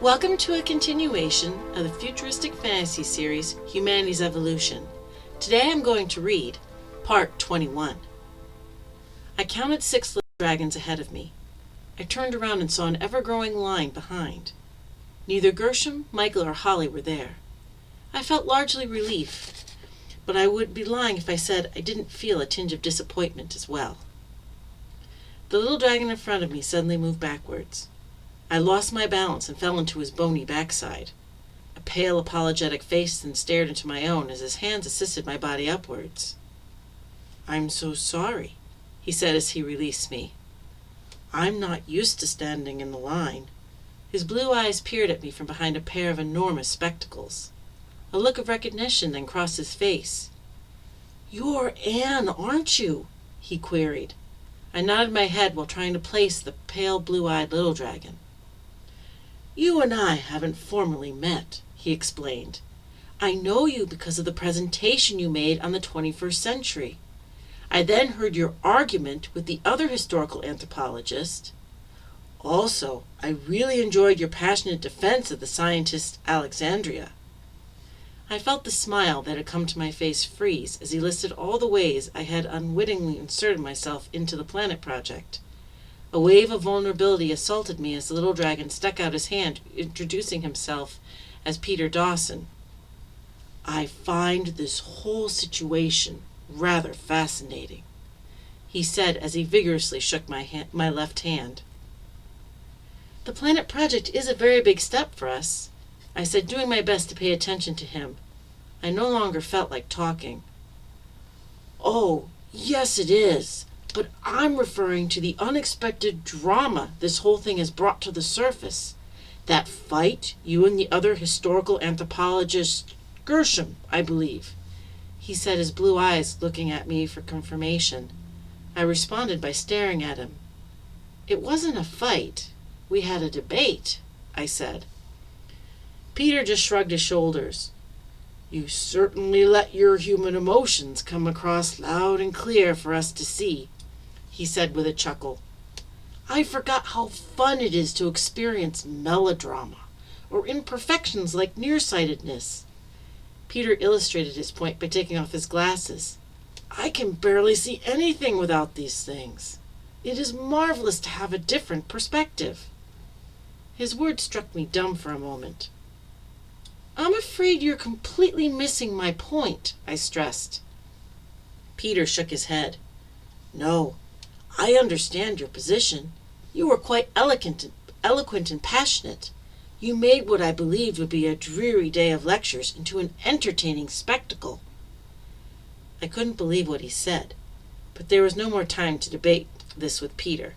Welcome to a continuation of the futuristic fantasy series, Humanity's Evolution. Today I'm going to read Part 21. I counted 6 little dragons ahead of me. I turned around and saw an ever-growing line behind. Neither Gershom, Michael, or Holly were there. I felt largely relief, but I would be lying if I said I didn't feel a tinge of disappointment as well. The little dragon in front of me suddenly moved backwards. I lost my balance and fell into his bony backside. A pale, apologetic face then stared into my own as his hands assisted my body upwards. "I'm so sorry," he said as he released me. "I'm not used to standing in the line." His blue eyes peered at me from behind a pair of enormous spectacles. A look of recognition then crossed his face. "You're Anne, aren't you?" he queried. I nodded my head while trying to place the pale blue-eyed little dragon. "You and I haven't formally met," he explained. "I know you because of the presentation you made on the 21st century. I then heard your argument with the other historical anthropologist. Also, I really enjoyed your passionate defense of the scientist Alexandria." I felt the smile that had come to my face freeze as he listed all the ways I had unwittingly inserted myself into the planet project. A wave of vulnerability assaulted me as the little dragon stuck out his hand, introducing himself as Peter Dawson. "I find this whole situation rather fascinating," he said as he vigorously shook my left hand. "The planet project is a very big step for us," I said, doing my best to pay attention to him. I no longer felt like talking. "Oh, yes it is. But I'm referring to the unexpected drama this whole thing has brought to the surface. That fight you and the other historical anthropologist, Gershom, I believe," he said, his blue eyes looking at me for confirmation. I responded by staring at him. "It wasn't a fight. We had a debate," I said. Peter just shrugged his shoulders. "You certainly let your human emotions come across loud and clear for us to see," he said with a chuckle. "I forgot how fun it is to experience melodrama, or imperfections like nearsightedness." Peter illustrated his point by taking off his glasses. "I can barely see anything without these things. It is marvelous to have a different perspective." His words struck me dumb for a moment. "I'm afraid you're completely missing my point," I stressed. Peter shook his head. "No, I understand your position. You were quite eloquent and passionate. You made what I believed would be a dreary day of lectures into an entertaining spectacle." I couldn't believe what he said, but there was no more time to debate this with Peter.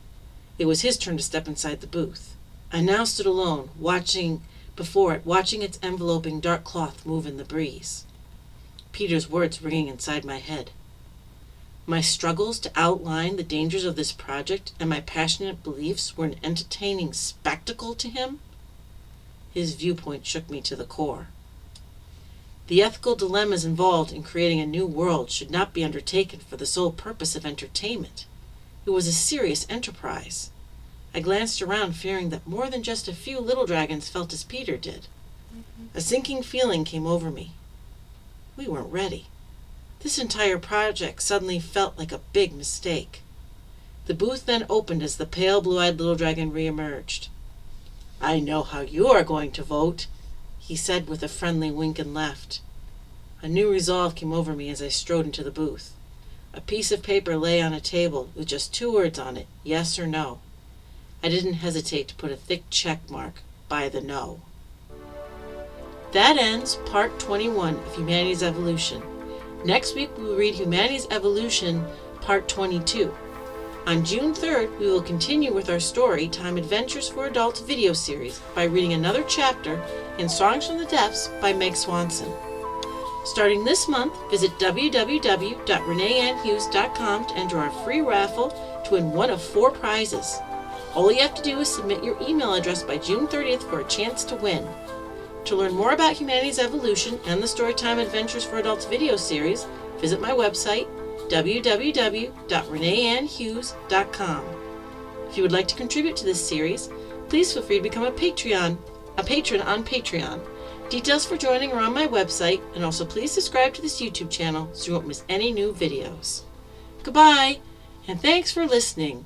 It was his turn to step inside the booth. I now stood alone, watching its enveloping dark cloth move in the breeze. Peter's words ringing inside my head. My struggles to outline the dangers of this project and my passionate beliefs were an entertaining spectacle to him? His viewpoint shook me to the core. The ethical dilemmas involved in creating a new world should not be undertaken for the sole purpose of entertainment. It was a serious enterprise. I glanced around, fearing that more than just a few little dragons felt as Peter did. A sinking feeling came over me. We weren't ready. This entire project suddenly felt like a big mistake. The booth then opened as the pale blue-eyed little dragon re-emerged. "I know how you are going to vote," he said with a friendly wink and laughed. A new resolve came over me as I strode into the booth. A piece of paper lay on a table with just 2 words on it, yes or no. I didn't hesitate to put a thick check mark by the no. That ends Part 21 of Humanity's Evolution. Next week we will read Humanity's Evolution Part 22. On June 3rd, we will continue with our story Time Adventures for Adults video series by reading another chapter in Songs from the Depths by Meg Swanson. Starting this month, visit www.reneeannhughes.com to enter our free raffle to win one of 4 prizes. All you have to do is submit your email address by June 30th for a chance to win. To learn more about Humanity's Evolution and the Storytime Adventures for Adults video series, visit my website, www.reneeannhughes.com. If you would like to contribute to this series, please feel free to become a Patreon a patron on Patreon. Details for joining are on my website, and also please subscribe to this YouTube channel so you won't miss any new videos. Goodbye, and thanks for listening.